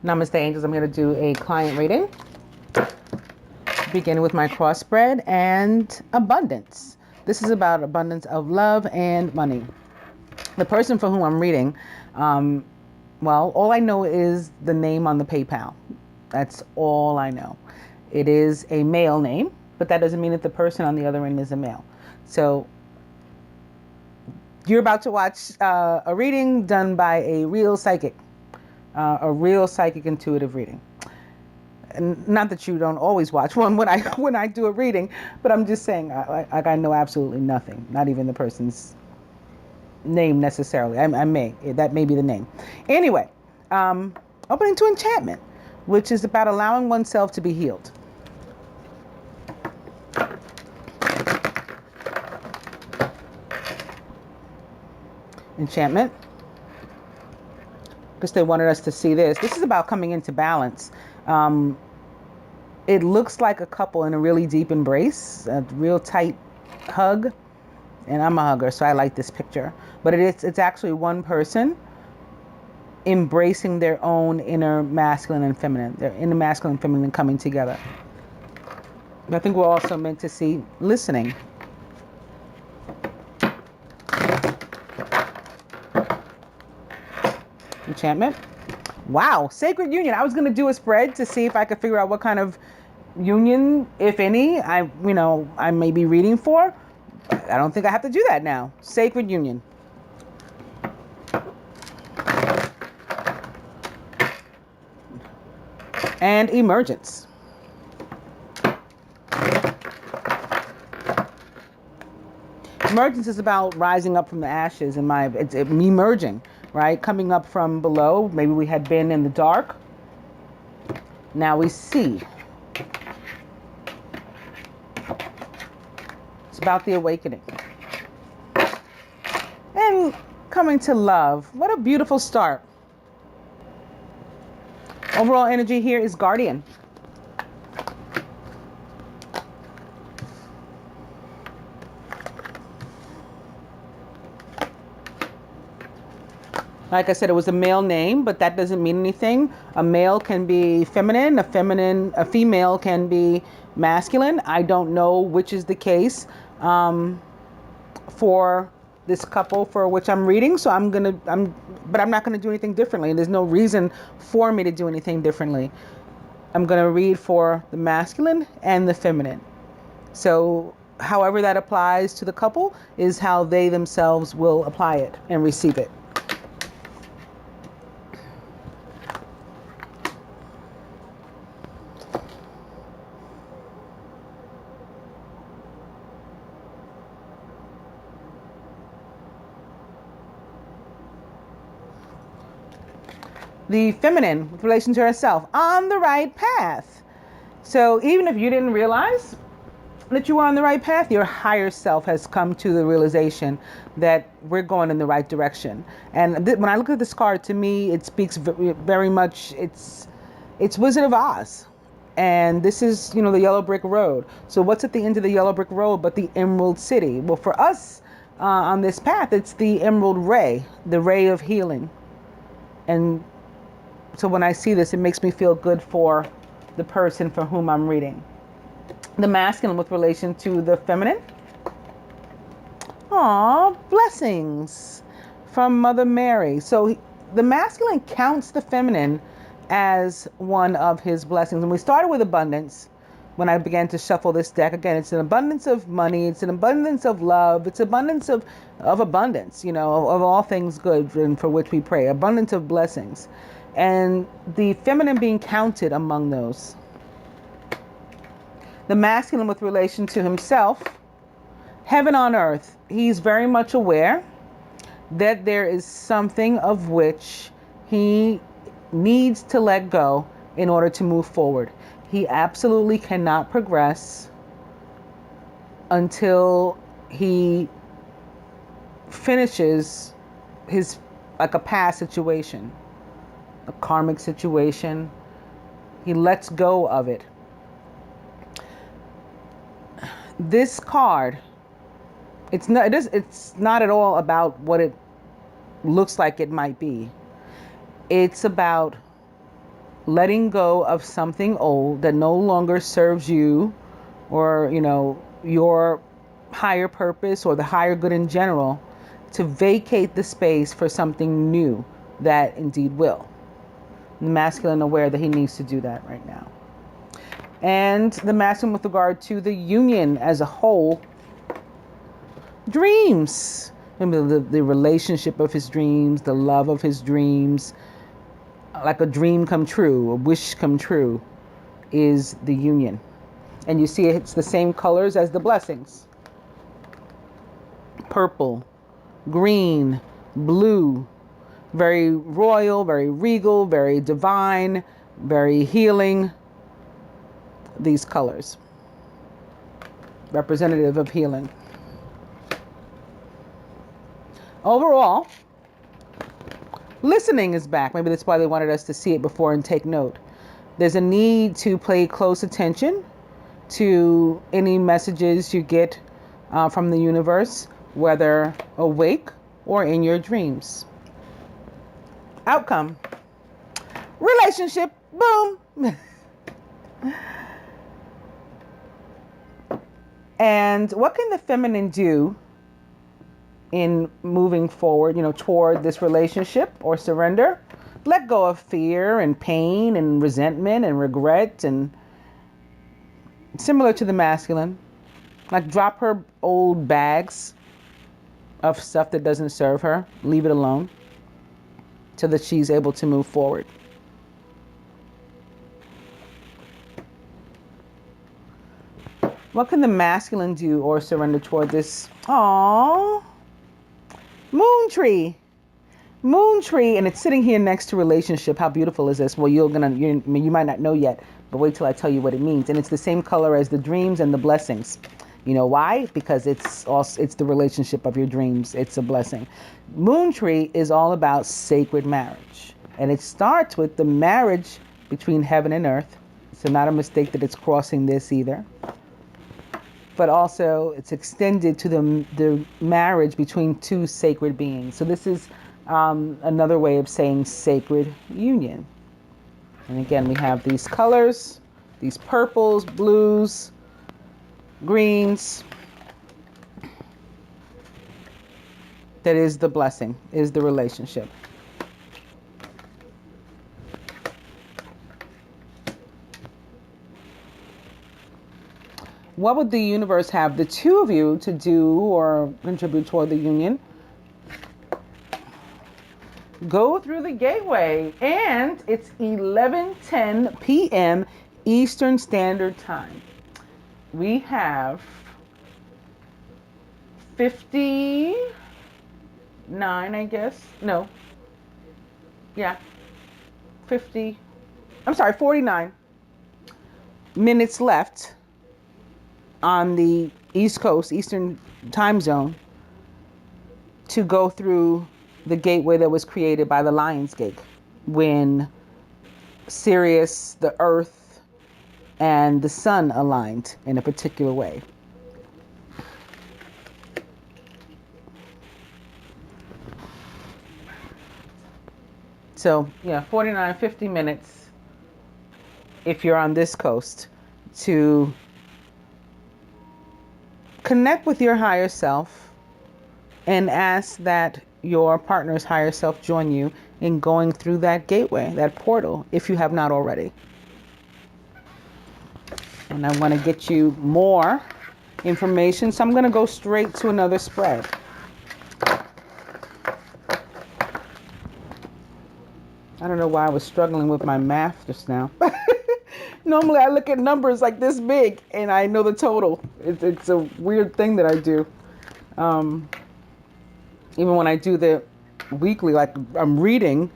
Namaste, angels. I'm going to do a client reading, beginning with my cross spread and abundance. This is about abundance of love and money. The person for whom I'm reading, well, all I know is the name on the PayPal. That's all I know. It is a male name, but that doesn't mean that the person on the other end is a male. So you're about to watch a reading done by a real psychic intuitive reading. And not that you don't always watch one when I do a reading, but I'm just saying I know absolutely nothing, not even the person's name necessarily. That may be the name. Anyway, opening to enchantment, which is about allowing oneself to be healed. Enchantment, because they wanted us to see this. This is about coming into balance. It looks like a couple in a really deep embrace, a real tight hug. And I'm a hugger, so I like this picture. But it's actually one person embracing their own inner masculine and feminine. Their inner masculine and feminine coming together. I think we're also meant to see listening. Enchantment. Wow, sacred union. I was going to do a spread to see if I could figure out what kind of union, if any, I may be reading for. But I don't think I have to do that now. Sacred union. And emergence. Emergence is about rising up from the ashes. It's emerging, right? Coming up from below. Maybe we had been in the dark. Now we see. It's about the awakening. And coming to love. What a beautiful start. Overall energy here is guardian. Like I said, it was a male name, but that doesn't mean anything. A male can be feminine, a female can be masculine. I don't know which is the case for this couple for which I'm reading. So but I'm not gonna do anything differently. And there's no reason for me to do anything differently. I'm gonna read for the masculine and the feminine. So however that applies to the couple is how they themselves will apply it and receive it. The feminine with relation to herself, on the right path. So even if you didn't realize that you were on the right path, your higher self has come to the realization that we're going in the right direction. And when I look at this card, to me, it speaks very much, it's Wizard of Oz. And this is, the yellow brick road. So what's at the end of the yellow brick road but the Emerald City? Well, for us on this path, it's the Emerald Ray, the ray of healing. And so when I see this, it makes me feel good for the person for whom I'm reading. The masculine with relation to the feminine. Aw, blessings from Mother Mary. So the masculine counts the feminine as one of his blessings. And we started with abundance. When I began to shuffle this deck, again, it's an abundance of money. It's an abundance of love. It's abundance of abundance, of all things good and for which we pray. Abundance of blessings. And the feminine being counted among those. The masculine with relation to himself, heaven on earth. He's very much aware that there is something of which he needs to let go in order to move forward. He absolutely cannot progress until he finishes a past situation, a karmic situation. He lets go of it. This card, it's not at all about what it looks like it might be. It's about letting go of something old that no longer serves you or, your higher purpose or the higher good in general, to vacate the space for something new that indeed will. The masculine aware that he needs to do that right now. And the masculine with regard to the union as a whole, dreams. Remember the relationship of his dreams, the love of his dreams, like a dream come true, a wish come true, is the union. And you see it's the same colors as the blessings. Purple, green, blue, very royal, very regal, very divine, very healing. These colors, representative of healing. Overall, listening is back. Maybe that's why they wanted us to see it before and take note. There's a need to pay close attention to any messages you get from the universe, whether awake or in your dreams. Outcome: relationship, boom. And what can the feminine do in moving forward, toward this relationship or surrender? Let go of fear and pain and resentment and regret, and similar to the masculine, like drop her old bags of stuff that doesn't serve her, leave it alone so that she's able to move forward. What can the masculine do or surrender toward this? Aww. Moon tree, and it's sitting here next to relationship. How beautiful is this? Well, you might not know yet, but wait till I tell you what it means. And it's the same color as the dreams and the blessings. You know why? Because it's the relationship of your dreams. It's a blessing. Moon tree is all about sacred marriage, and it starts with the marriage between heaven and earth. So not a mistake that it's crossing this either. But also it's extended to the marriage between two sacred beings. So this is another way of saying sacred union. And again, we have these colors, these purples, blues, greens. That is the blessing, is the relationship. What would the universe have the two of you to do or contribute toward the union? Go through the gateway, and it's 11:10 p.m. Eastern Standard Time. We have 59, I guess. No. Yeah. 49 minutes left on the East Coast, Eastern time zone, to go through the gateway that was created by the Lion's Gate when Sirius, the Earth, and the Sun aligned in a particular way. So, 49, 50 minutes if you're on this coast to connect with your higher self and ask that your partner's higher self join you in going through that gateway, that portal, if you have not already. And I want to get you more information, so I'm going to go straight to another spread. I don't know why I was struggling with my math just now. Normally I look at numbers like this big and I know the total. It's a weird thing that I do. Even when I do the weekly, like I'm reading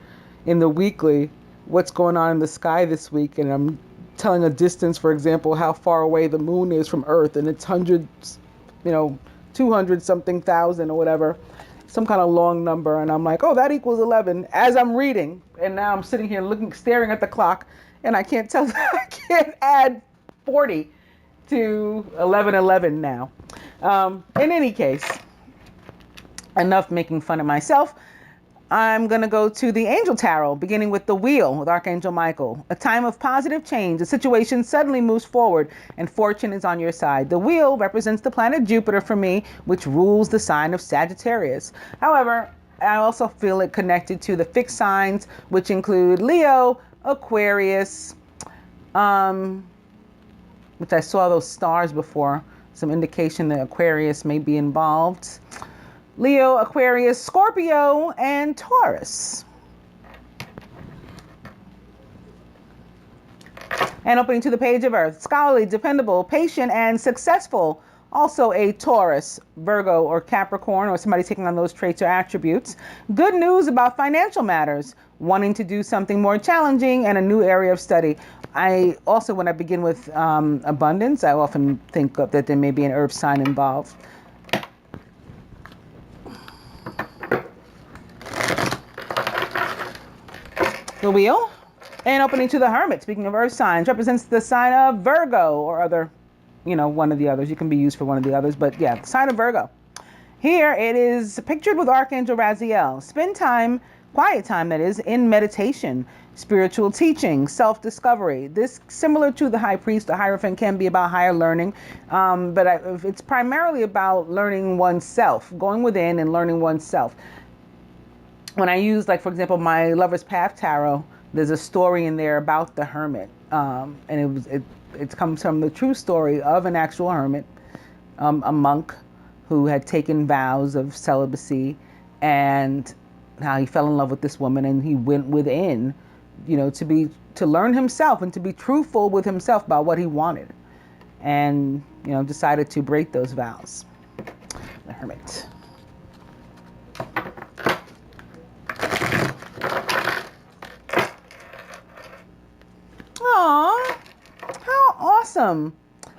in the weekly what's going on in the sky this week, and I'm telling a distance, for example, how far away the moon is from Earth, and it's hundreds, 200 something thousand or whatever, some kind of long number, and I'm like, oh, that equals 11 as I'm reading, and now I'm sitting here staring at the clock, and I can't tell, I can't add 40 to 1111 now. In any case, enough making fun of myself. I'm going to go to the Angel Tarot, beginning with the Wheel with Archangel Michael. A time of positive change. The situation suddenly moves forward and fortune is on your side. The Wheel represents the planet Jupiter for me, which rules the sign of Sagittarius. However, I also feel it connected to the fixed signs, which include Leo, Aquarius, which I saw those stars before. Some indication that Aquarius may be involved. Leo, Aquarius, Scorpio, and Taurus. And opening to the page of Earth, scholarly, dependable, patient, and successful. Also a Taurus, Virgo, or Capricorn, or somebody taking on those traits or attributes. Good news about financial matters, wanting to do something more challenging and a new area of study. I also, when I begin with abundance, I often think that there may be an earth sign involved. The Wheel, and opening to the Hermit, speaking of earth signs, represents the sign of Virgo or other, one of the others. You can be used for one of the others, but yeah, the sign of Virgo. Here it is pictured with Archangel Raziel. Spend time, quiet time that is, in meditation, spiritual teaching, self-discovery. This, similar to the High Priest, the Hierophant, can be about higher learning, but it's primarily about learning oneself, going within and learning oneself. When I use, like, for example, my Lover's Path Tarot, there's a story in there about the hermit. And it comes from the true story of an actual hermit, a monk who had taken vows of celibacy, and how he fell in love with this woman, and he went within, to learn himself and to be truthful with himself about what he wanted, and, decided to break those vows. The Hermit. Aw, how awesome.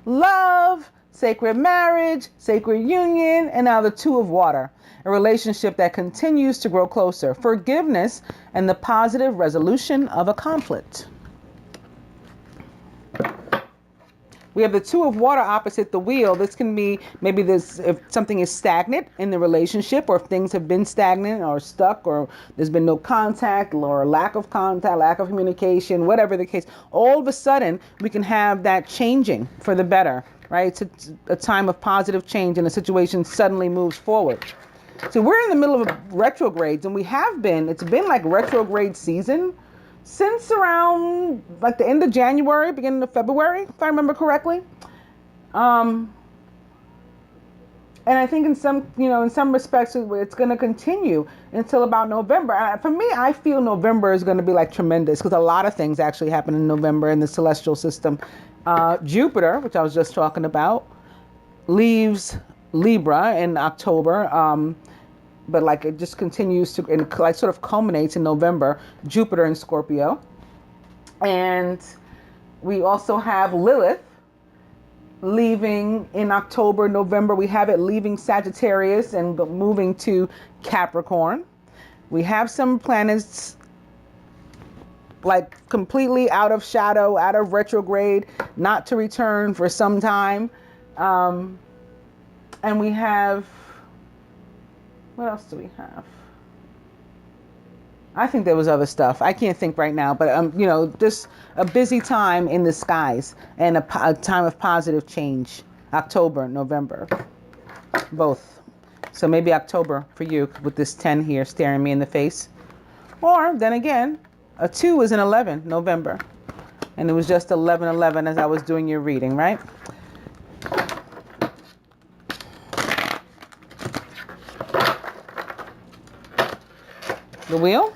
Love, sacred marriage, sacred union, and now the Two of Water, a relationship that continues to grow closer. Forgiveness and the positive resolution of a conflict. We have the Two of Water opposite the Wheel. This can be maybe this, if something is stagnant in the relationship, or if things have been stagnant or stuck, or there's been no contact or lack of contact, lack of communication, whatever the case. All of a sudden, we can have that changing for the better, right? It's a time of positive change and the situation suddenly moves forward. So we're in the middle of retrogrades, and it's been like retrograde season since around like the end of January, beginning of February, if I remember correctly. And I think in some respects, it's going to continue until about November. For me, I feel November is going to be like tremendous, because a lot of things actually happen in November in the celestial system. Jupiter, which I was just talking about, leaves Libra in October. But like it just continues to, and like sort of culminates in November, Jupiter in Scorpio. And we also have Lilith leaving in October, November. We have it leaving Sagittarius and moving to Capricorn. We have some planets like completely out of shadow, out of retrograde, not to return for some time. And we have, what else do we have? I think there was other stuff. I can't think right now, but just a busy time in the skies, and a time of positive change. October, November, both. So maybe October for you with this 10 here staring me in the face. Or then again, a 2 is an 11, November. And it was just 11/11 as I was doing your reading, right? The Wheel,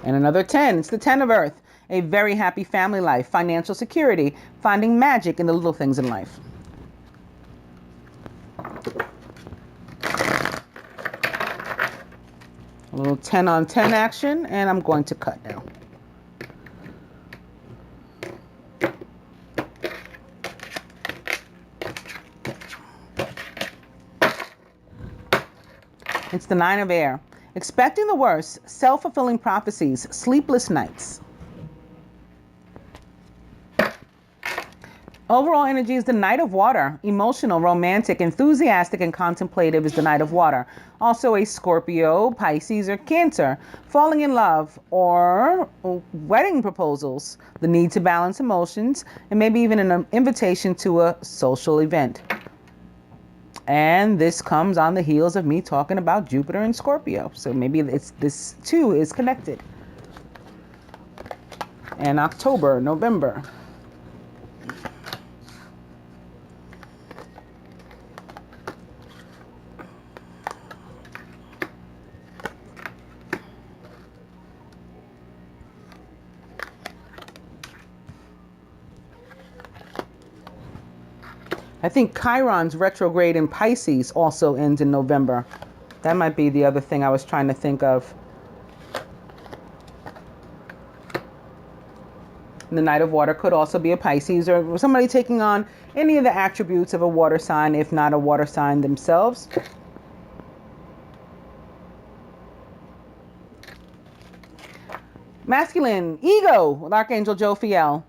and another 10. It's the 10 of Earth. A very happy family life, financial security, finding magic in the little things in life. A little 10 on 10 action, and I'm going to cut now. It's the 9 of Air. Expecting the worst, self-fulfilling prophecies, sleepless nights. Overall energy is the Knight of Water. Emotional, romantic, enthusiastic, and contemplative is the Knight of Water. Also a Scorpio, Pisces, or Cancer. Falling in love or wedding proposals. The need to balance emotions, and maybe even an invitation to a social event. And this comes on the heels of me talking about Jupiter and Scorpio. So maybe this too is connected. And October, November. I think Chiron's retrograde in Pisces also ends in November. That might be the other thing I was trying to think of. The Knight of Water could also be a Pisces or somebody taking on any of the attributes of a water sign, if not a water sign themselves. Masculine, ego, with Archangel Jophiel.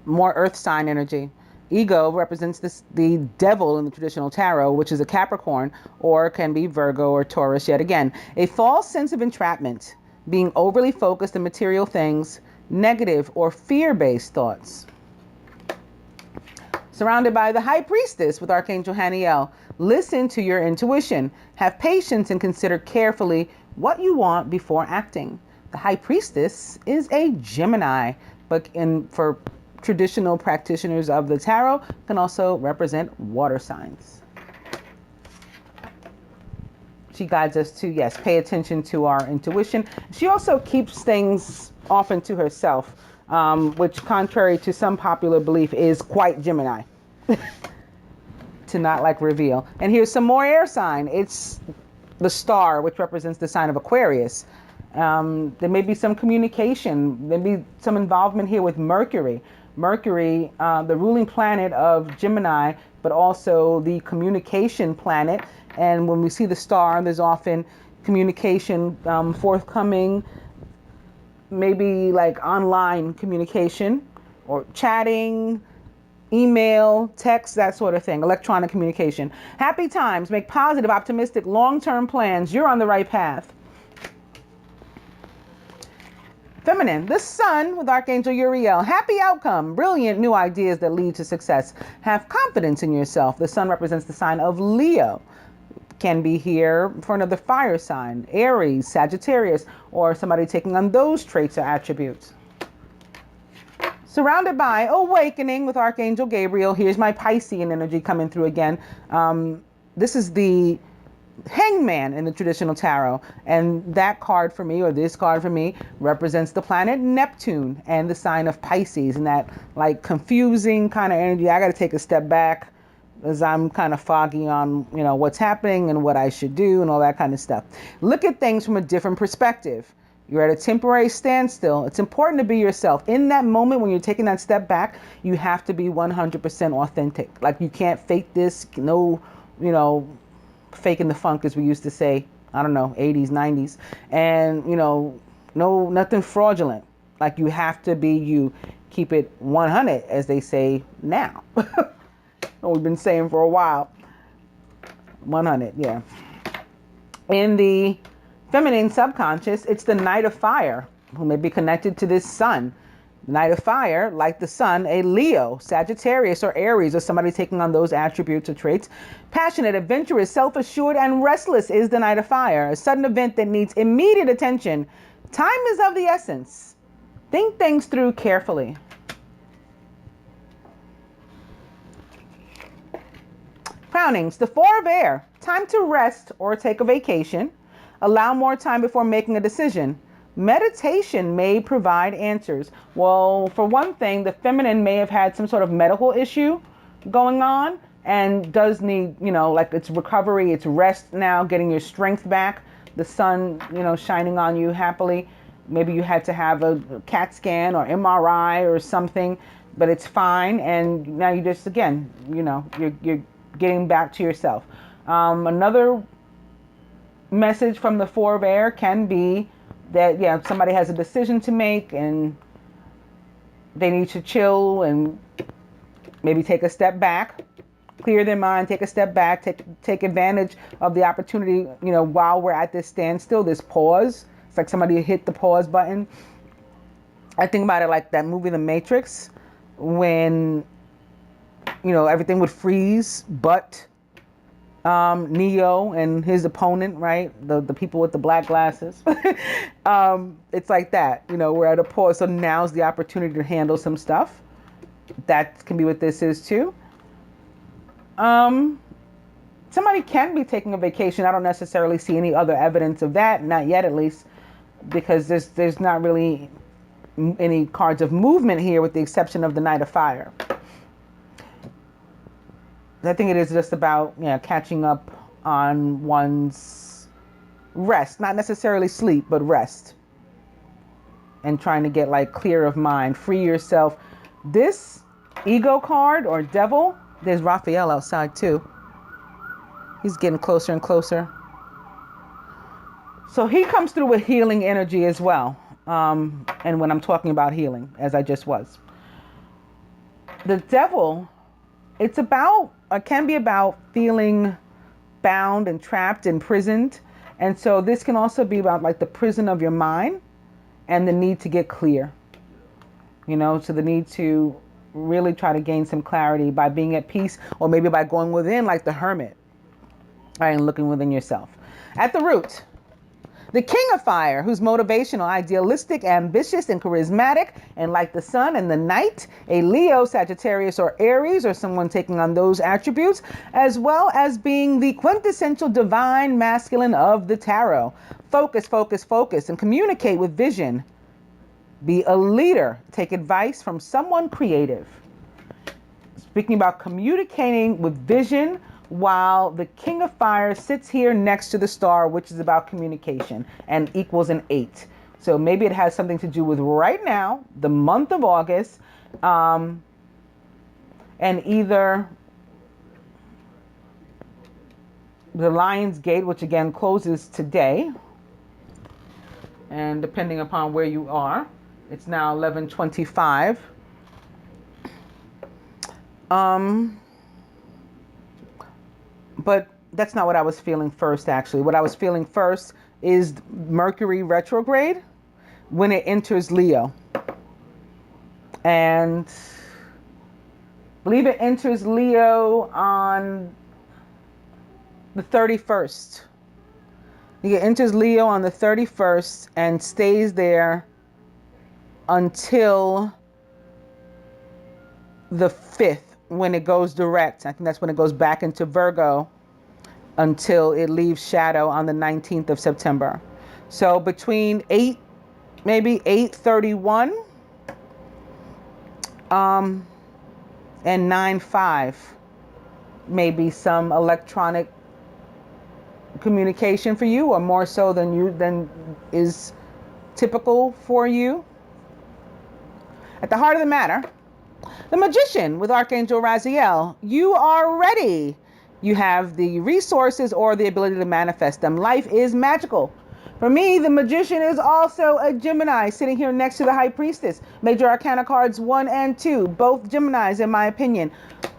More earth sign energy. Ego represents the devil in the traditional tarot, which is a Capricorn, or can be Virgo or Taurus yet again. A false sense of entrapment, being overly focused on material things, negative or fear-based thoughts. Surrounded by the High Priestess with Archangel Haniel. Listen to your intuition. Have patience and consider carefully what you want before acting. The High Priestess is a Gemini, but for traditional practitioners of the tarot, can also represent water signs. She guides us to, yes, pay attention to our intuition. She also keeps things often to herself, which, contrary to some popular belief, is quite Gemini. To not like reveal. And here's some more air sign. It's the star, which represents the sign of Aquarius. There may be some communication, maybe some involvement here with Mercury. Mercury, the ruling planet of Gemini, but also the communication planet. And when we see the star, there's often communication forthcoming, maybe like online communication or chatting, email, text, that sort of thing, electronic communication. Happy times, make positive, optimistic, long-term plans. You're on the right path. Feminine, the Sun with Archangel Uriel. Happy outcome, brilliant new ideas that lead to success. Have confidence in yourself. The Sun represents the sign of Leo. Can be here for another fire sign, Aries, Sagittarius, or somebody taking on those traits or attributes. Surrounded by awakening with Archangel Gabriel. Here's my Piscean energy coming through again. This is the Hangman in the traditional tarot, and that card for me, or this card for me, represents the planet Neptune and the sign of Pisces, and that like confusing kind of energy. I got to take a step back as I'm kind of foggy on, what's happening and what I should do and all that kind of stuff. Look at things from a different perspective. You're at a temporary standstill. It's important to be yourself. In that moment when you're taking that step back, you have to be 100% authentic. Like, you can't fake this, faking the funk, as we used to say, 80s, 90s. And, nothing fraudulent. Like, you have to be you. Keep it 100, as they say now. We've been saying for a while. 100, yeah. In the feminine subconscious, it's the Knight of Fire, who may be connected to this Sun. The Knight of Fire, like the Sun, a Leo, Sagittarius, or Aries, or somebody taking on those attributes or traits. Passionate, adventurous, self-assured, and restless is the Knight of Fire. A sudden event that needs immediate attention. Time is of the essence. Think things through carefully. Crownings, the Four of Air. Time to rest or take a vacation. Allow more time before making a decision. Meditation may provide answers. Well, for one thing, the feminine may have had some sort of medical issue going on and does need, like it's recovery, it's rest now, getting your strength back. The sun, shining on you happily. Maybe you had to have a CAT scan or MRI or something, but it's fine. And now you just, again, you're getting back to yourself. Another message from the Four of Air can be that, somebody has a decision to make and they need to chill and maybe take a step back, clear their mind, take a step back, take advantage of the opportunity, while we're at this standstill, this pause. It's like somebody hit the pause button. I think about it like that movie, The Matrix, when, everything would freeze, but Neo and his opponent, right? The people with the black glasses. It's like that, we're at a pause. So now's the opportunity to handle some stuff. That can be what this is too. Somebody can be taking a vacation. I don't necessarily see any other evidence of that, not yet at least, because there's not really any cards of movement here with the exception of the Knight of Fire. I think it is just about catching up on one's rest, not necessarily sleep, but rest, and trying to get clear of mind, free yourself. This ego card or devil, there's Raphael outside too. He's getting closer and closer. So he comes through with healing energy as well. And when I'm talking about healing, as I just was, the devil, it can be about feeling bound and trapped, imprisoned. And so this can also be about the prison of your mind and the need to get clear, so the need to really try to gain some clarity by being at peace, or maybe by going within like the hermit, right, and looking within yourself. At the root, the King of Fire, who's motivational, idealistic, ambitious, and charismatic, and like the sun and the night, a Leo, Sagittarius, or Aries, or someone taking on those attributes, as well as being the quintessential divine masculine of the tarot. Focus, focus, focus, and communicate with vision. Be a leader. Take advice from someone creative. Speaking about communicating with vision, while the King of Fire sits here next to the star, which is about communication, and equals an 8. So maybe it has something to do with right now, the month of August, and either the Lion's Gate, which again closes today, and depending upon where you are, it's now 11:25. But that's not what I was feeling first, actually. What I was feeling first is Mercury retrograde when it enters Leo. And I believe it enters Leo on the 31st. It enters Leo on the 31st and stays there until the 5th. When it goes direct. I think that's when it goes back into Virgo until it leaves shadow on the 19th of September. So between 8:31 and 9:05, maybe some electronic communication for you, or more so than is typical for you. At the heart of the matter, the Magician with Archangel Raziel, you are ready. You have the resources or the ability to manifest them. Life is magical. For me, the Magician is also a Gemini sitting here next to the High Priestess. Major Arcana cards 1 and 2, both Geminis in my opinion.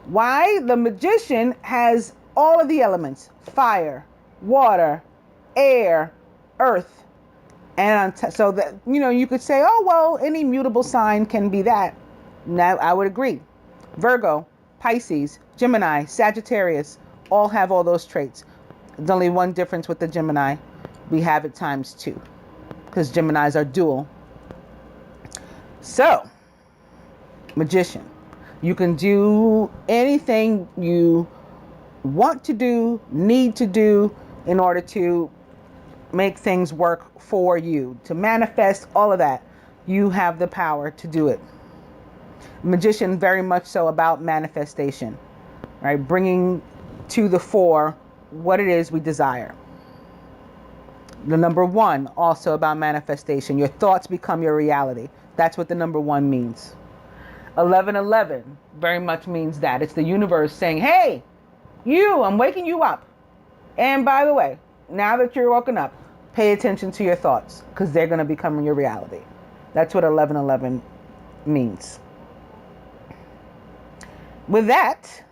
Why? The Magician has all of the elements: fire, water, air, earth. And so that, you could say, oh, well, any mutable sign can be that. Now, I would agree. Virgo, Pisces, Gemini, Sagittarius, all have all those traits. There's only one difference with the Gemini. We have it times 2, because Geminis are dual. So, Magician, you can do anything you want to do, need to do, in order to make things work for you, to manifest all of that. You have the power to do it. Magician, very much so about manifestation, right? Bringing to the fore what it is we desire. The number 1, also about manifestation. Your thoughts become your reality. That's what the number 1 means. 11:11 very much means that. It's the universe saying, hey, I'm waking you up. And by the way, now that you're woken up, pay attention to your thoughts, because they're going to become your reality. That's what 11:11 means. With that,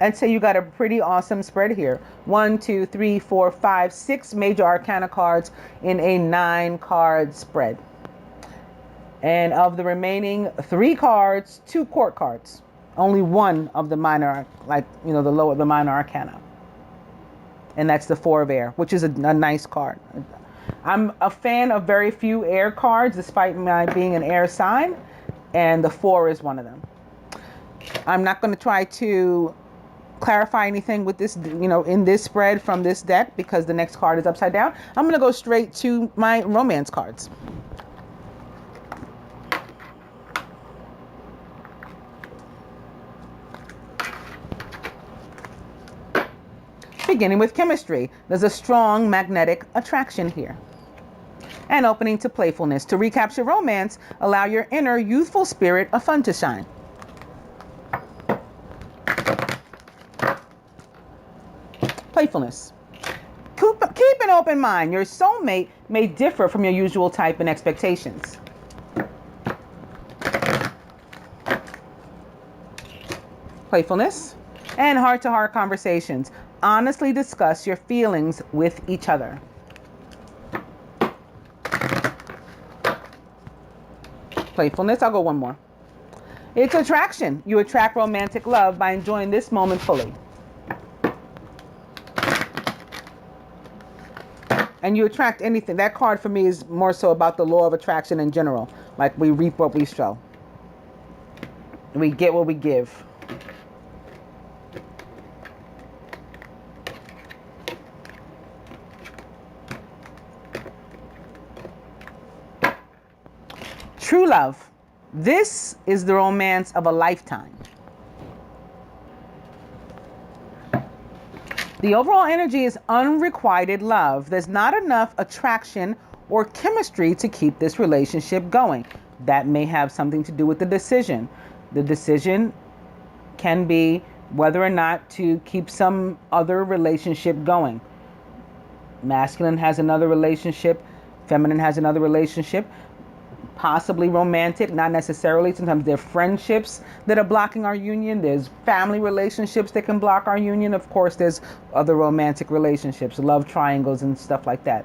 I'd say you got a pretty awesome spread here. 1, 2, 3, 4, 5, 6 major arcana cards in a 9-card spread. And of the remaining 3 cards, 2 court cards. Only one of the minor, the minor arcana. And that's the 4 of air, which is a nice card. I'm a fan of very few air cards, despite my being an air sign. And the 4 is one of them. I'm not going to try to clarify anything with this, in this spread from this deck, because the next card is upside down. I'm going to go straight to my romance cards. Beginning with chemistry, there's a strong magnetic attraction here. And opening to playfulness. To recapture romance, allow your inner youthful spirit of fun to shine. Playfulness. Keep an open mind. Your soulmate may differ from your usual type and expectations. Playfulness. And heart-to-heart conversations. Honestly discuss your feelings with each other. Playfulness. I'll go one more. It's attraction. You attract romantic love by enjoying this moment fully. And you attract anything. That card for me is more so about the law of attraction in general. Like we reap what we sow. We get what we give. True love. This is the romance of a lifetime. The overall energy is unrequited love. There's not enough attraction or chemistry to keep this relationship going. That may have something to do with the decision. The decision can be whether or not to keep some other relationship going. Masculine has another relationship. Feminine has another relationship. Possibly romantic, not necessarily. Sometimes there are friendships that are blocking our union. There's family relationships that can block our union. Of course, there's other romantic relationships, love triangles and stuff like that.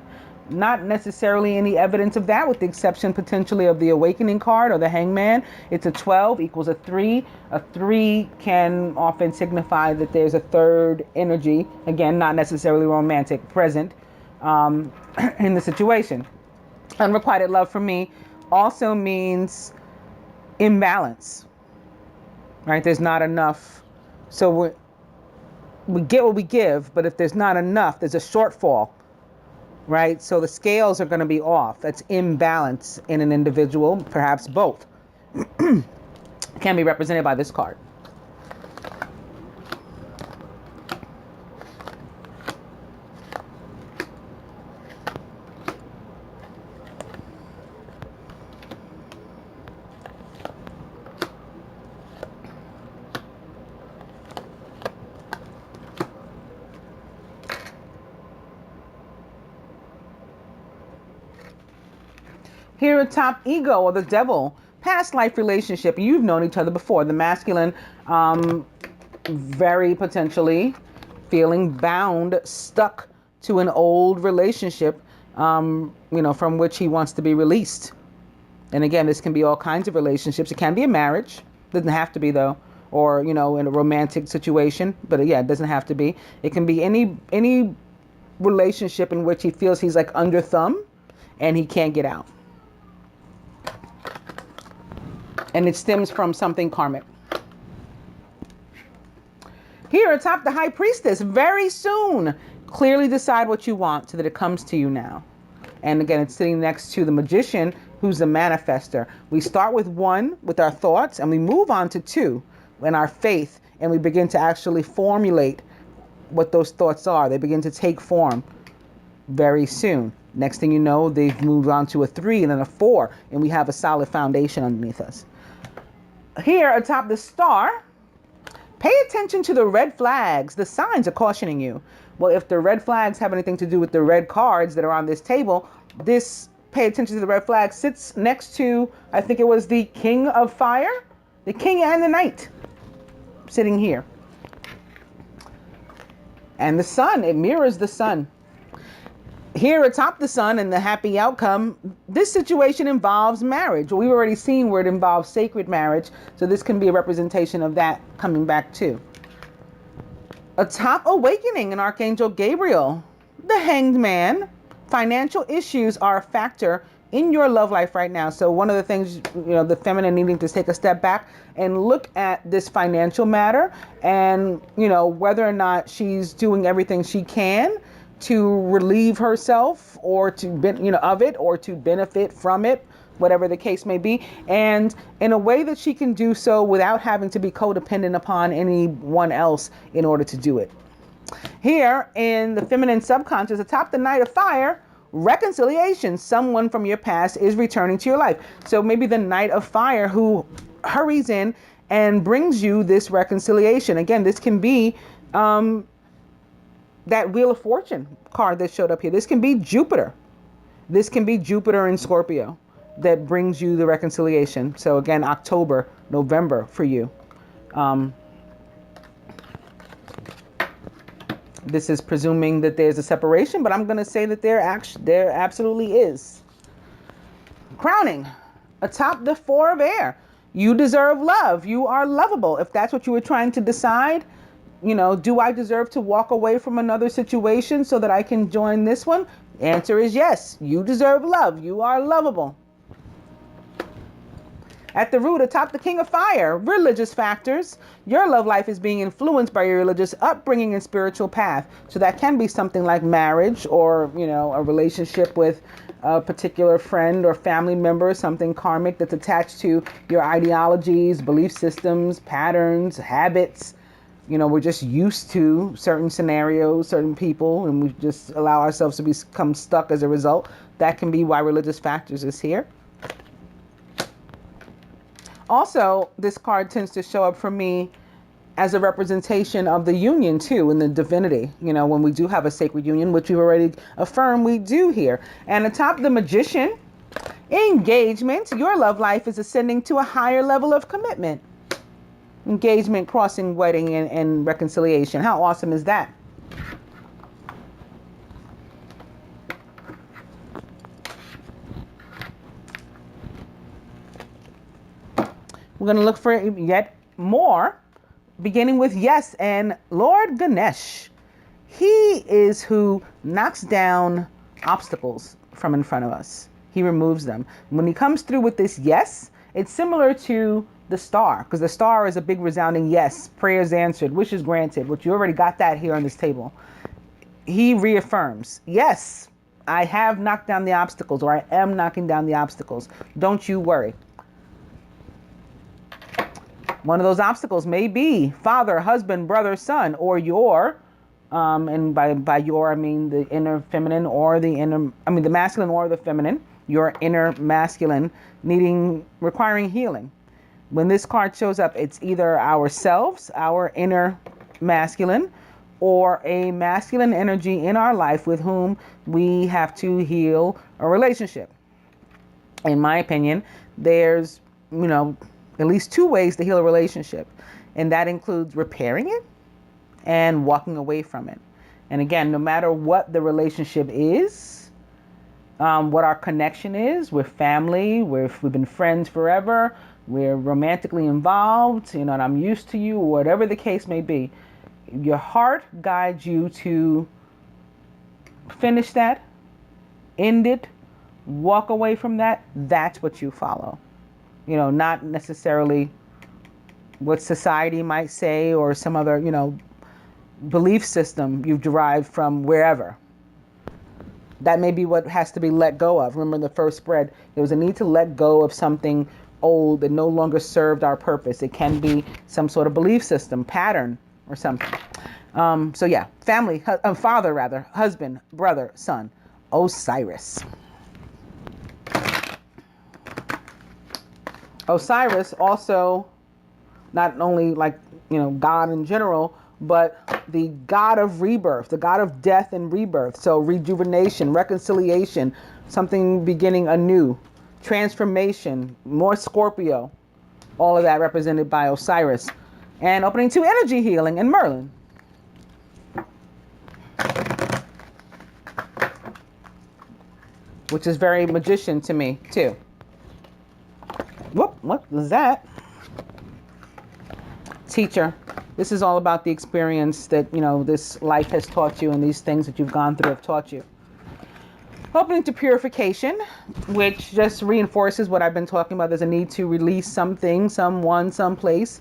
Not necessarily any evidence of that, with the exception potentially of the awakening card or the hangman. It's a 12 equals a 3. A 3 can often signify that there's a third energy, again, not necessarily romantic, present in the situation. Unrequited love for me also means imbalance, right? There's not enough. So we get what we give, but if there's not enough, there's a shortfall, right? So the scales are going to be off. That's imbalance in an individual, perhaps both. Can be represented by this card. Here atop ego or the devil, past life relationship. You've known each other before. The masculine, very potentially feeling bound, stuck to an old relationship, from which he wants to be released. And again, this can be all kinds of relationships. It can be a marriage. Doesn't have to be though. Or, in a romantic situation. But yeah, it doesn't have to be. It can be any relationship in which he feels he's like under thumb and he can't get out. And it stems from something karmic. Here atop the high priestess, very soon, clearly decide what you want so that it comes to you now. And again, it's sitting next to the magician, who's the manifester. We start with 1 with our thoughts, and we move on to 2 in our faith, and we begin to actually formulate what those thoughts are. They begin to take form very soon. Next thing you know, they've moved on to a 3 and then a 4, and we have a solid foundation underneath us. Here atop the star, pay attention to the red flags. The signs are cautioning you. Well, if the red flags have anything to do with the red cards that are on this table, this pay attention to the red flag sits next to, I think it was the King of Fire, the King and the Knight. sitting here. And the sun, it mirrors the sun. Here atop the sun and the happy outcome, this situation involves marriage. We've already seen where it involves sacred marriage, so this can be a representation of that coming back too. Atop awakening in Archangel Gabriel, the Hanged Man. Financial issues are a factor in your love life right now. So one of the things, the feminine needing to take a step back and look at this financial matter and, whether or not she's doing everything she can to relieve herself or to, of it or to benefit from it, whatever the case may be. And in a way that she can do so without having to be codependent upon anyone else in order to do it. Here in the feminine subconscious, atop the Knight of Fire, reconciliation. Someone from your past is returning to your life. So maybe the Knight of Fire who hurries in and brings you this reconciliation. Again, this can be that Wheel of Fortune card that showed up here. This can be Jupiter. This can be Jupiter in Scorpio that brings you the reconciliation. So again, October, November for you. This is presuming that there's a separation, but I'm going to say that there absolutely is. Crowning, atop the Four of Air. You deserve love. You are lovable. If that's what you were trying to decide, do I deserve to walk away from another situation so that I can join this one? The answer is yes. You deserve love. You are lovable. At the root, atop the King of Fire, religious factors. Your love life is being influenced by your religious upbringing and spiritual path. So that can be something like marriage or, a relationship with a particular friend or family member, something karmic that's attached to your ideologies, belief systems, patterns, habits. We're just used to certain scenarios, certain people, and we just allow ourselves to become stuck as a result. That can be why religious factors is here. Also, this card tends to show up for me as a representation of the union too, in the divinity, when we do have a sacred union, which we've already affirmed we do here. And atop the Magician, engagement. Your love life is ascending to a higher level of commitment. Engagement, crossing, wedding, and reconciliation. How awesome is that? We're going to look for yet more, beginning with yes and Lord Ganesh. He is who knocks down obstacles from in front of us. He removes them. When he comes through with this yes, it's similar to the star, because the star is a big resounding yes, prayers answered, wishes granted, which you already got that here on this table. He reaffirms, yes, I have knocked down the obstacles, or I am knocking down the obstacles. Don't you worry. One of those obstacles may be father, husband, brother, son, or your, and by your, I mean the inner feminine or the masculine or the feminine, your inner masculine requiring healing. When this card shows up, it's either ourselves, our inner masculine, or a masculine energy in our life with whom we have to heal a relationship. In my opinion, there's, at least two ways to heal a relationship. And that includes repairing it and walking away from it. And again, no matter what the relationship is, what our connection is, we're family, we've been friends forever, we're romantically involved, and I'm used to you, whatever the case may be, your heart guides you to finish that, end it, walk away from that. That's what you follow. Not necessarily what society might say or some other, belief system you've derived from wherever. That may be what has to be let go of. Remember in the first spread, there was a need to let go of something old that no longer served our purpose. It can be some sort of belief system, pattern, or something. So yeah, family, father rather, husband, brother, son, Osiris. Osiris also, not only God in general, but the god of rebirth, the god of death and rebirth. So rejuvenation, reconciliation, something beginning anew, transformation, more Scorpio, all of that represented by Osiris. And opening to energy healing and Merlin. Which is very magician to me, too. Whoop, what was that? Teacher. This is all about the experience that, this life has taught you, and these things that you've gone through have taught you. Opening to purification, which just reinforces what I've been talking about. There's a need to release something, someone, someplace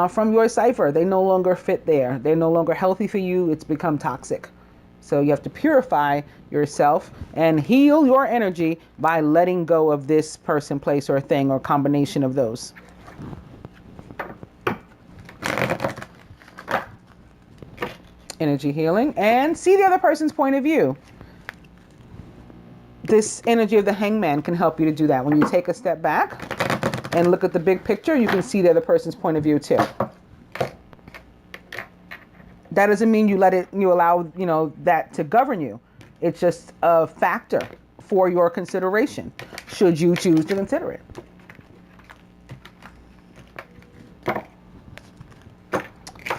from your cipher. They no longer fit there. They're no longer healthy for you. It's become toxic. So you have to purify yourself and heal your energy by letting go of this person, place, or thing, or combination of those. Energy healing, and see the other person's point of view. This energy of the hangman can help you to do that. When you take a step back and look at the big picture, you can see the other person's point of view too. That doesn't mean you allow, that to govern you. It's just a factor for your consideration, should you choose to consider it.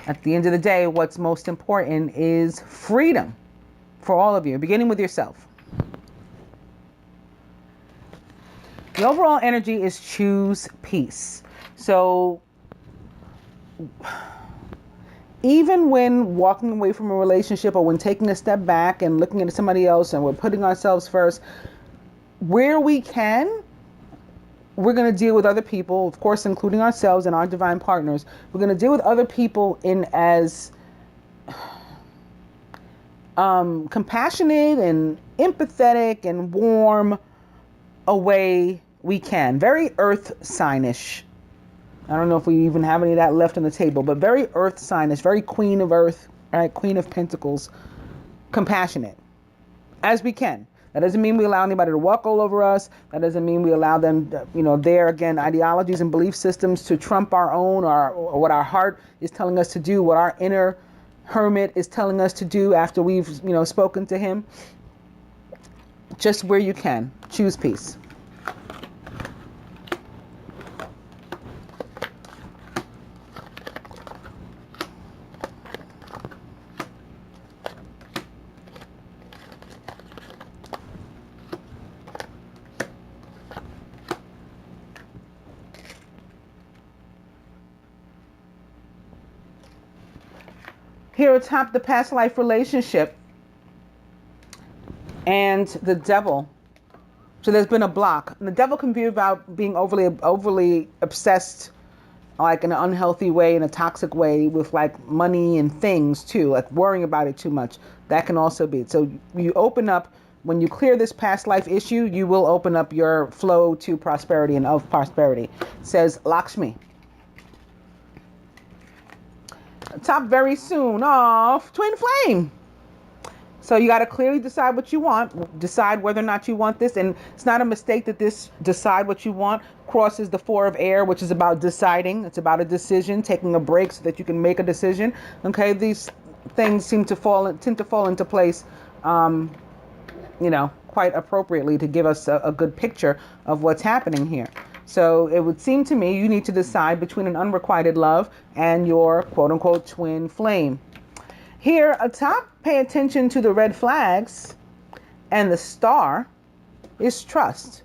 At the end of the day, what's most important is freedom for all of you, beginning with yourself. The overall energy is choose peace. So even when walking away from a relationship, or when taking a step back and looking at somebody else, and we're putting ourselves first, where we can, we're going to deal with other people, of course, including ourselves and our divine partners. We're going to deal with other people in as compassionate and empathetic and warm a way we can. Very earth signish. I don't know if we even have any of that left on the table, but very earth signish, very queen of earth, right? Queen of pentacles, compassionate as we can. That doesn't mean we allow anybody to walk all over us. That doesn't mean we allow them, their, again, ideologies and belief systems to trump our own, or what our heart is telling us to do, what our inner hermit is telling us to do after we've, spoken to him. Just where you can. Choose peace. Here atop the past life relationship and the devil. So there's been a block. And the devil can be about being overly obsessed, like in an unhealthy way, in a toxic way, with like money and things too, like worrying about it too much. That can also be. So you open up, when you clear this past life issue, you will open up your flow to prosperity and of prosperity. It says Lakshmi. Top very soon off twin flame. So you got to clearly decide what you want, decide whether or not you want this. And it's not a mistake that this decide what you want crosses the 4 of air, which is about deciding. It's about a decision, taking a break so that you can make a decision. Okay, these things tend to fall into place, quite appropriately to give us a good picture of what's happening here. So it would seem to me you need to decide between an unrequited love and your quote-unquote twin flame. Here atop, pay attention to the red flags, and the star is trust.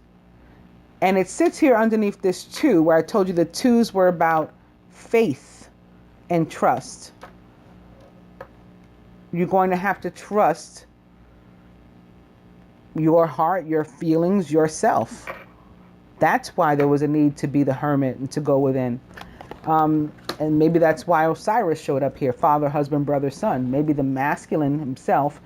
And it sits here underneath this 2, where I told you the 2s were about faith and trust. You're going to have to trust your heart, your feelings, yourself. That's why there was a need to be the hermit and to go within. And maybe that's why Osiris showed up here, father, husband, brother, son. Maybe the masculine himself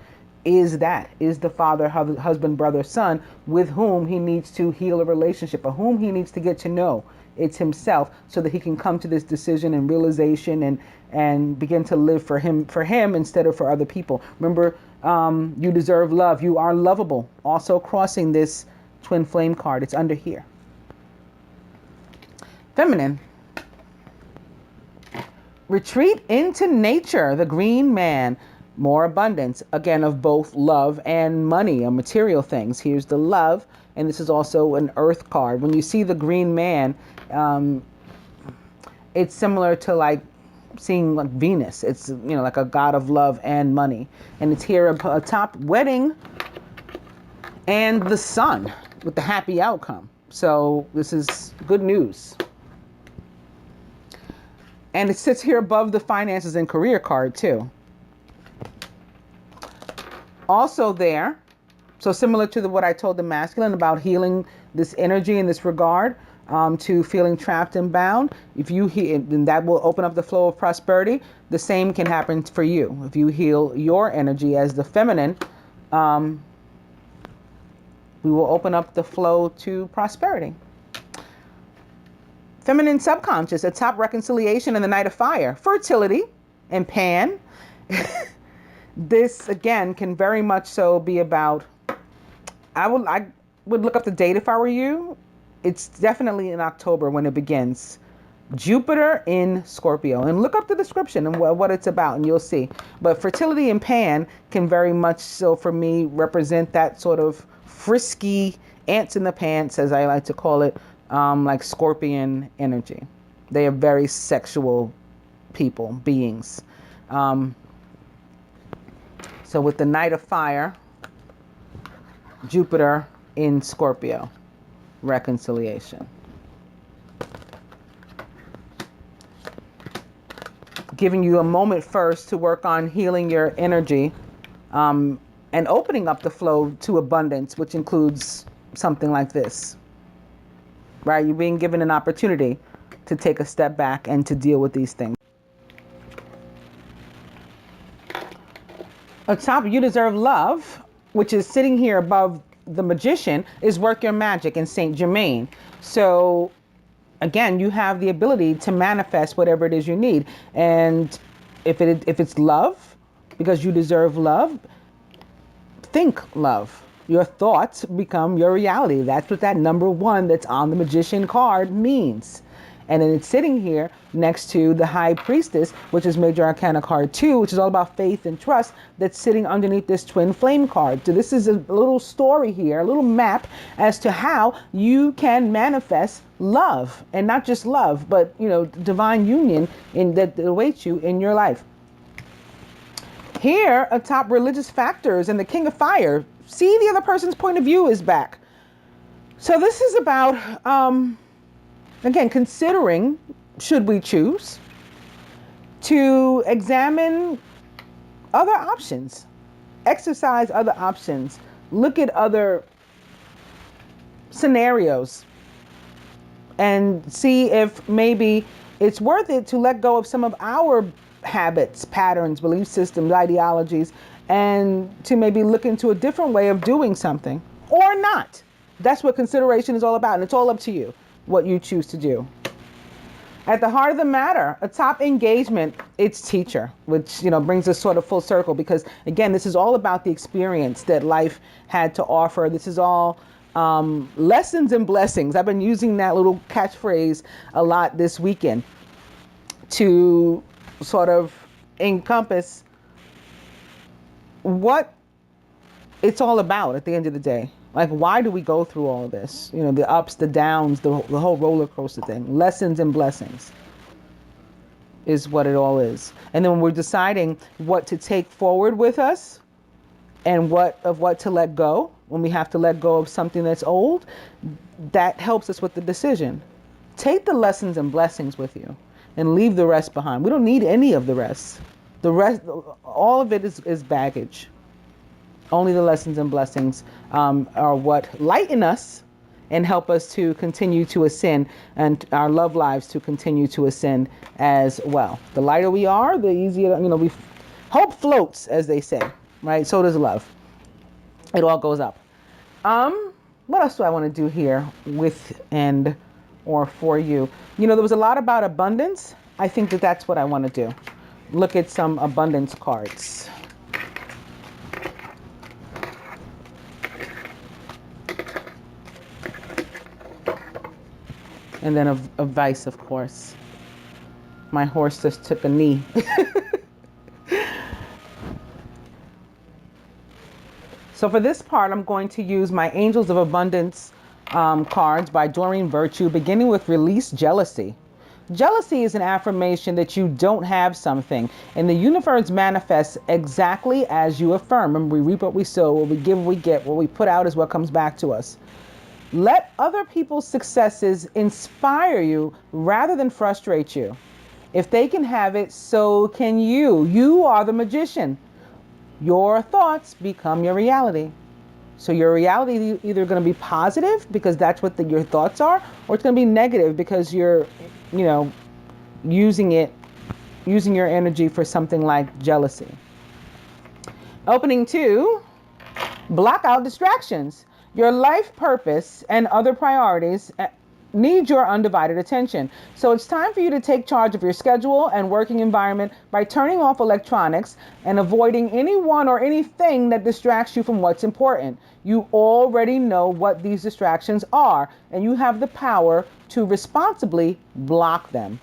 is the father, husband, brother, son, with whom he needs to heal a relationship, or whom he needs to get to know. It's himself, so that he can come to this decision and realization and begin to live for him instead of for other people. Remember, you deserve love. You are lovable. Also crossing this twin flame card. It's under here. Feminine. Retreat into nature, the green man. More abundance, again, of both love and money or material things. Here's the love, and this is also an earth card. When you see the green man, it's similar to like seeing like Venus. It's, like a god of love and money. And it's here atop wedding and the sun with the happy outcome. So this is good news. And it sits here above the finances and career card too. Also there, so similar to what I told the masculine about healing this energy in this regard, to feeling trapped and bound. If you heal, then that will open up the flow of prosperity. The same can happen for you. If you heal your energy as the feminine, we will open up the flow to prosperity. Feminine subconscious, atop reconciliation and the night of fire, fertility and Pan. This again can very much so be about, I would look up the date if I were you. It's definitely in October when it begins. Jupiter in Scorpio. And look up the description and what it's about and you'll see. But fertility and Pan can very much so for me represent that sort of frisky ants in the pants, as I like to call it, like scorpion energy. They are very sexual people, beings. So with the night of fire, Jupiter in Scorpio, reconciliation. Giving you a moment first to work on healing your energy and opening up the flow to abundance, which includes something like this, right? You're being given an opportunity to take a step back and to deal with these things. Atop you deserve love, which is sitting here above the magician, is work your magic in Saint Germain. So again, you have the ability to manifest whatever it is you need. And if it's love, because you deserve love, think love. Your thoughts become your reality. That's what that number 1 that's on the magician card means. And then it's sitting here next to the High Priestess, which is Major Arcana card 2, which is all about faith and trust, that's sitting underneath this twin flame card. So this is a little story here, a little map as to how you can manifest love, and not just love, but divine union that awaits you in your life. Here, atop religious factors and the King of Fire, see the other person's point of view is back. So this is about, again, considering, should we choose, to examine other options, exercise other options, look at other scenarios, and see if maybe it's worth it to let go of some of our habits, patterns, belief systems, ideologies, and to maybe look into a different way of doing something, or not. That's what consideration is all about, and it's all up to you what you choose to do. At the heart of the matter, atop engagement, it's teacher, which brings us sort of full circle, because again, this is all about the experience that life had to offer. This is all lessons and blessings. I've been using that little catchphrase a lot this weekend to sort of encompass what it's all about at the end of the day. Like, why do we go through all this? The ups, the downs, the whole roller coaster thing. Lessons and blessings is what it all is. And then when we're deciding what to take forward with us and what to let go, when we have to let go of something that's old, that helps us with the decision. Take the lessons and blessings with you and leave the rest behind. We don't need any of the rest. The rest, all of it is baggage. Only the lessons and blessings are what lighten us and help us to continue to ascend, and our love lives to continue to ascend as well. The lighter we are, the easier, hope floats, as they say, right? So does love. It all goes up. What else do I want to do here with and or for you? There was a lot about abundance. I think that's what I want to do. Look at some abundance cards. And then a vice, of course. My horse just took a knee. So for this part, I'm going to use my Angels of Abundance cards by Doreen Virtue, beginning with Release Jealousy. Jealousy is an affirmation that you don't have something, and the universe manifests exactly as you affirm. And we reap what we sow, what we give, what we get, what we put out is what comes back to us. Let other people's successes inspire you rather than frustrate you. If they can have it, so can you. You are the magician. Your thoughts become your reality. So your reality is either going to be positive because that's what your thoughts are, or it's going to be negative because you're, using your energy for something like jealousy. Opening 2, block out distractions. Your life purpose and other priorities need your undivided attention. So it's time for you to take charge of your schedule and working environment by turning off electronics and avoiding anyone or anything that distracts you from what's important. You already know what these distractions are, and you have the power to responsibly block them.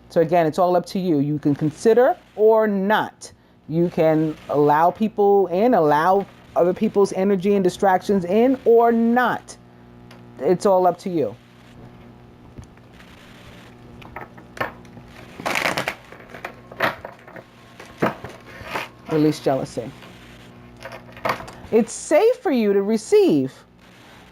So again, it's all up to you. You can consider or not. You can allow people in, allow other people's energy and distractions in, or not. It's all up to you. Release jealousy. It's safe for you to receive.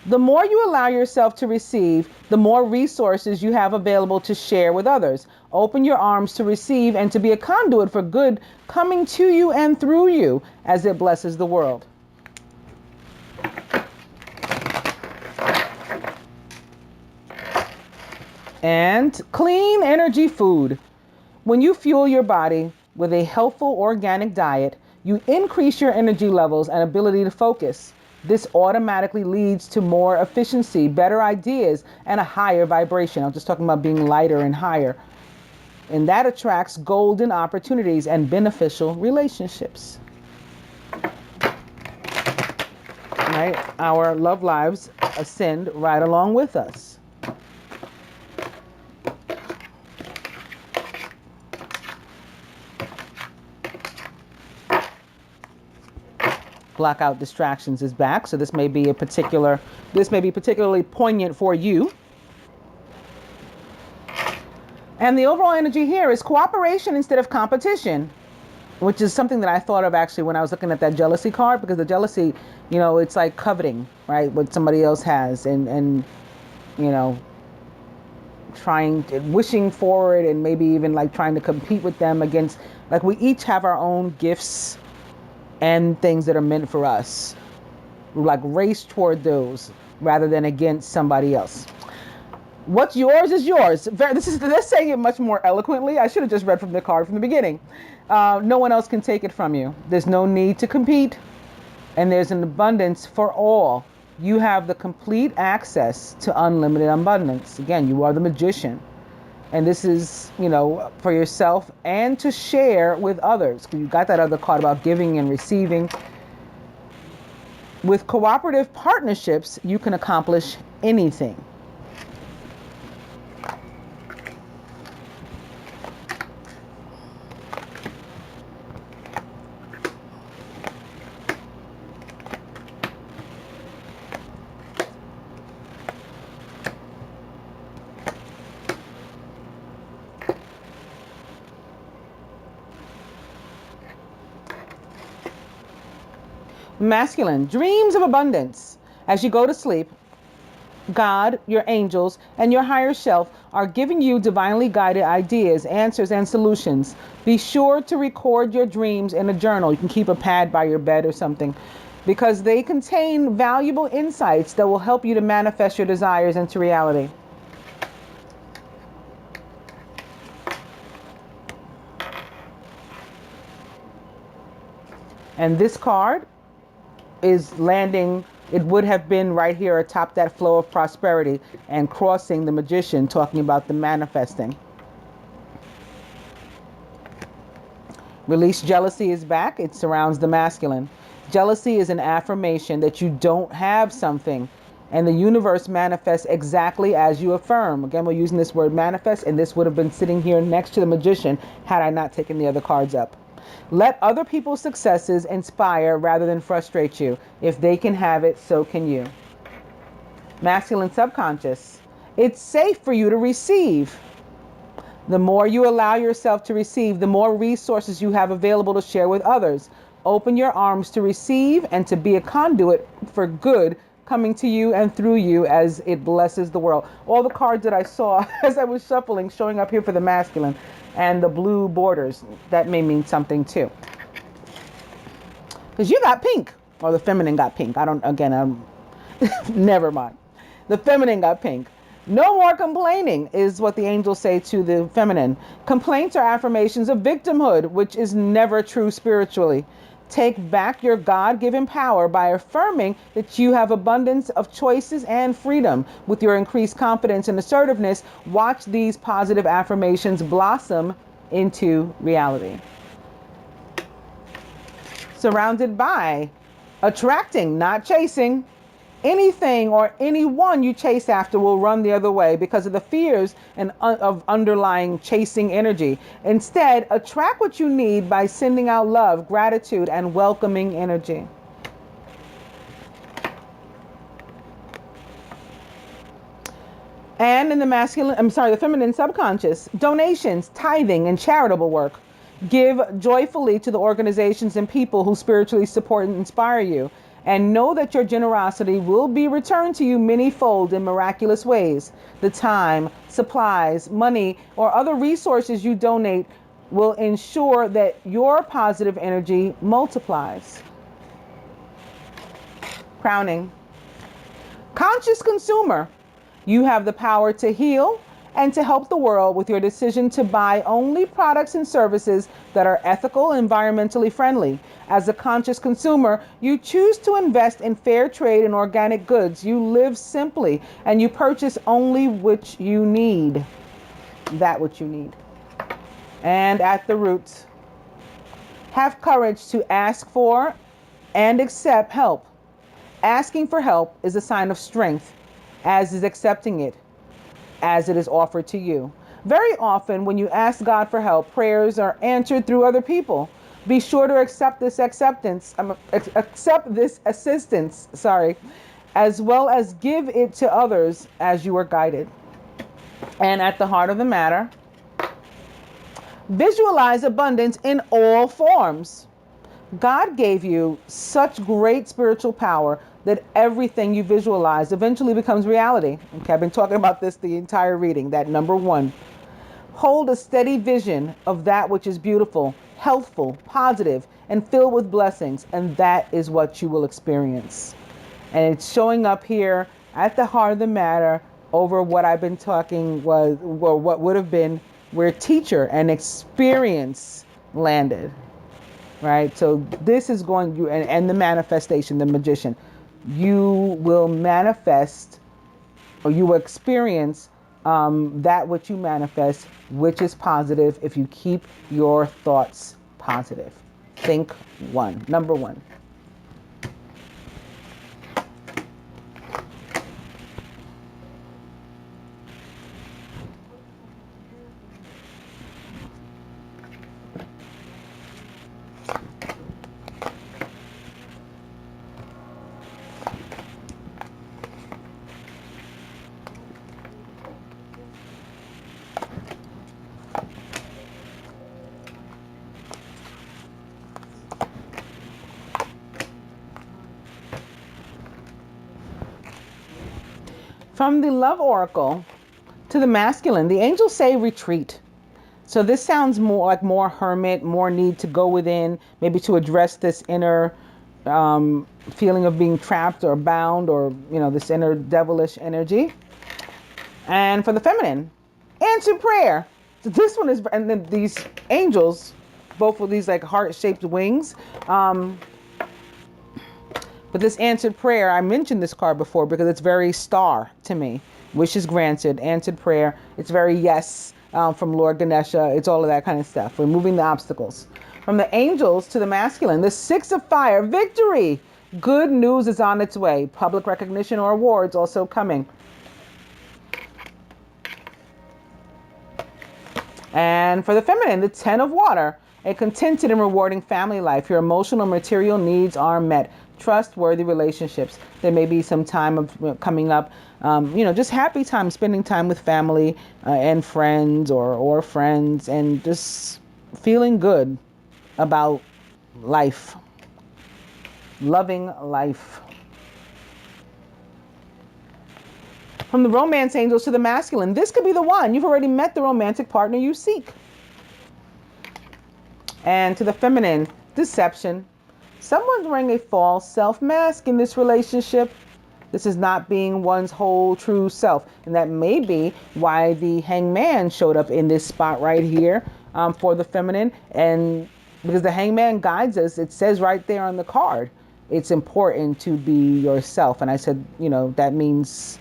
The more you allow yourself to receive, the more resources you have available to share with others. Open your arms to receive and to be a conduit for good coming to you and through you as it blesses the world. And clean energy food. When you fuel your body with a healthful organic diet, you increase your energy levels and ability to focus. This automatically leads to more efficiency, better ideas, and a higher vibration. I'm just talking about being lighter and higher. And that attracts golden opportunities and beneficial relationships. Right? Our love lives ascend right along with us. Block out distractions is back, so this may be particularly poignant for you. And the overall energy here is cooperation instead of competition, which is something that I thought of actually when I was looking at that jealousy card, because the jealousy, it's like coveting, right, what somebody else has, and wishing for it, and maybe even like trying to compete with them against, like we each have our own gifts and things that are meant for us. Like race toward those rather than against somebody else. What's yours is yours. They're saying it much more eloquently. I should have just read from the card from the beginning. No one else can take it from you. There's no need to compete, and there's an abundance for all. You have the complete access to unlimited abundance. Again, you are the magician. And this is, for yourself and to share with others. You got that other card about giving and receiving. With cooperative partnerships, you can accomplish anything. Masculine, dreams of abundance. As you go to sleep, God, your angels, and your higher self are giving you divinely guided ideas, answers, and solutions. Be sure to record your dreams in a journal. You can keep a pad by your bed or something, because they contain valuable insights that will help you to manifest your desires into reality. And this card is landing, it would have been right here atop that flow of prosperity and crossing the magician, talking about the manifesting. Release jealousy is back. It surrounds the masculine. Jealousy is an affirmation that you don't have something, and the universe manifests exactly as you affirm. Again, we're using this word manifest, and this would have been sitting here next to the magician had I not taken the other cards up. Let other people's successes inspire rather than frustrate you. If they can have it, so can you. Masculine subconscious. It's safe for you to receive. The more you allow yourself to receive, the more resources you have available to share with others. Open your arms to receive and to be a conduit for good coming to you and through you as it blesses the world. All the cards that I saw as I was shuffling showing up here for the masculine and the blue borders, that may mean something too. Because you got pink, or the feminine got pink. Never mind. The feminine got pink. No more complaining is what the angels say to the feminine. Complaints are affirmations of victimhood, which is never true spiritually. Take back your God-given power by affirming that you have abundance of choices and freedom. With your increased confidence and assertiveness, watch these positive affirmations blossom into reality. Surrounded by, attracting, not chasing. Anything or anyone you chase after will run the other way because of the fears and of underlying chasing energy. Instead, attract what you need by sending out love, gratitude, and welcoming energy. And in the feminine subconscious, donations, tithing, and charitable work. Give joyfully to the organizations and people who spiritually support and inspire you. And know that your generosity will be returned to you many-fold in miraculous ways. The time, supplies, money, or other resources you donate will ensure that your positive energy multiplies. Crowning. Conscious consumer. You have the power to heal and to help the world with your decision to buy only products and services that are ethical and environmentally friendly. As a conscious consumer, you choose to invest in fair trade and organic goods. You live simply and you purchase only which you need. That which you need. And at the root, have courage to ask for and accept help. Asking for help is a sign of strength, as is accepting it as it is offered to you. Very often when you ask God for help, prayers are answered through other people. Be sure to accept this assistance, as well as give it to others as you are guided. And at the heart of the matter, visualize abundance in all forms. God gave you such great spiritual power that everything you visualize eventually becomes reality. Okay, I've been talking about this the entire reading, that number one. Hold a steady vision of that which is beautiful, healthful, positive, and filled with blessings, and that is what you will experience. And it's showing up here at the heart of the matter over what I've been talking was, or what would have been where teacher and experience landed. Right? So this is going to, and the manifestation, the magician, you will manifest, or you will experience that which you manifest, which is positive if you keep your thoughts positive. Think one. Number one. From the love oracle to the masculine, the angels say retreat. So this sounds more hermit, more need to go within, maybe to address this inner feeling of being trapped or bound, or this inner devilish energy. And for the feminine, answered prayer. So this one is, and then these angels, both with these like heart-shaped wings. But this answered prayer, I mentioned this card before because it's very star to me. Wishes granted, answered prayer. It's very yes from Lord Ganesha. It's all of that kind of stuff. Removing the obstacles. From the angels to the masculine, the 6 of fire, victory. Good news is on its way. Public recognition or awards also coming. And for the feminine, the 10 of water. A contented and rewarding family life. Your emotional and material needs are met. trustworthy relationships. There may be some time of coming up, just happy time, spending time with family and friends or friends, and just feeling good about life, loving life. From the romance angels to the masculine, this could be the one. You've already met the romantic partner you seek. And to the feminine, deception. Someone's wearing a false self mask in this relationship. This is not being one's whole true self. And that may be why the hangman showed up in this spot right here for the feminine. And because the hangman guides us, it says right there on the card, it's important to be yourself. And I said, that means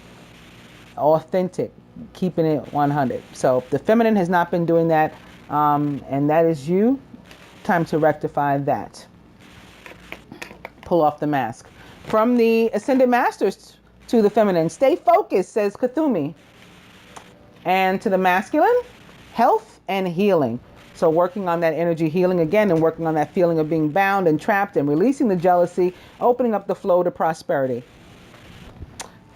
authentic, keeping it 100. So the feminine has not been doing that, and that is you. Time to rectify that. Pull off the mask. From the ascended masters to the feminine, stay focused, says Kathumi. And to the masculine, health and healing. So working on that energy healing again, and working on that feeling of being bound and trapped, and releasing the jealousy, opening up the flow to prosperity.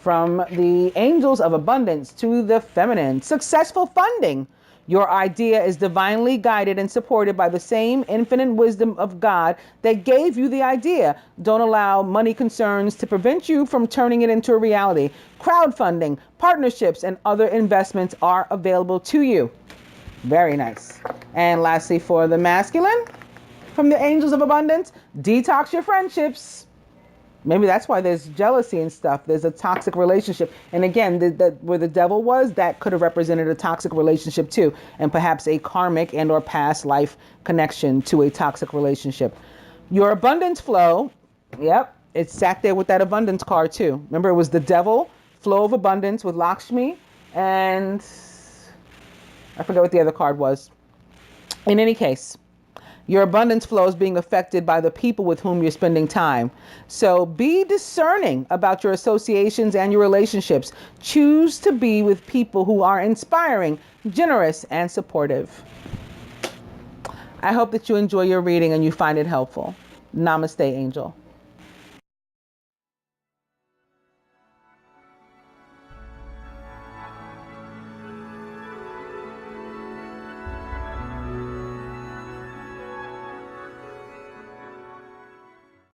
From the angels of abundance to the feminine, successful funding. Your idea is divinely guided and supported by the same infinite wisdom of God that gave you the idea. Don't allow money concerns to prevent you from turning it into a reality. Crowdfunding, partnerships, and other investments are available to you. Very nice. And lastly, for the masculine, from the angels of abundance, detox your friendships. Maybe that's why there's jealousy and stuff. There's a toxic relationship. And again, where the devil was, that could have represented a toxic relationship too. And perhaps a karmic and or past life connection to a toxic relationship. Your abundance flow. Yep. It sat there with that abundance card too. Remember, it was the devil, flow of abundance with Lakshmi. And I forget what the other card was. In any case, your abundance flow is being affected by the people with whom you're spending time. So be discerning about your associations and your relationships. Choose to be with people who are inspiring, generous, and supportive. I hope that you enjoy your reading and you find it helpful. Namaste, Angel.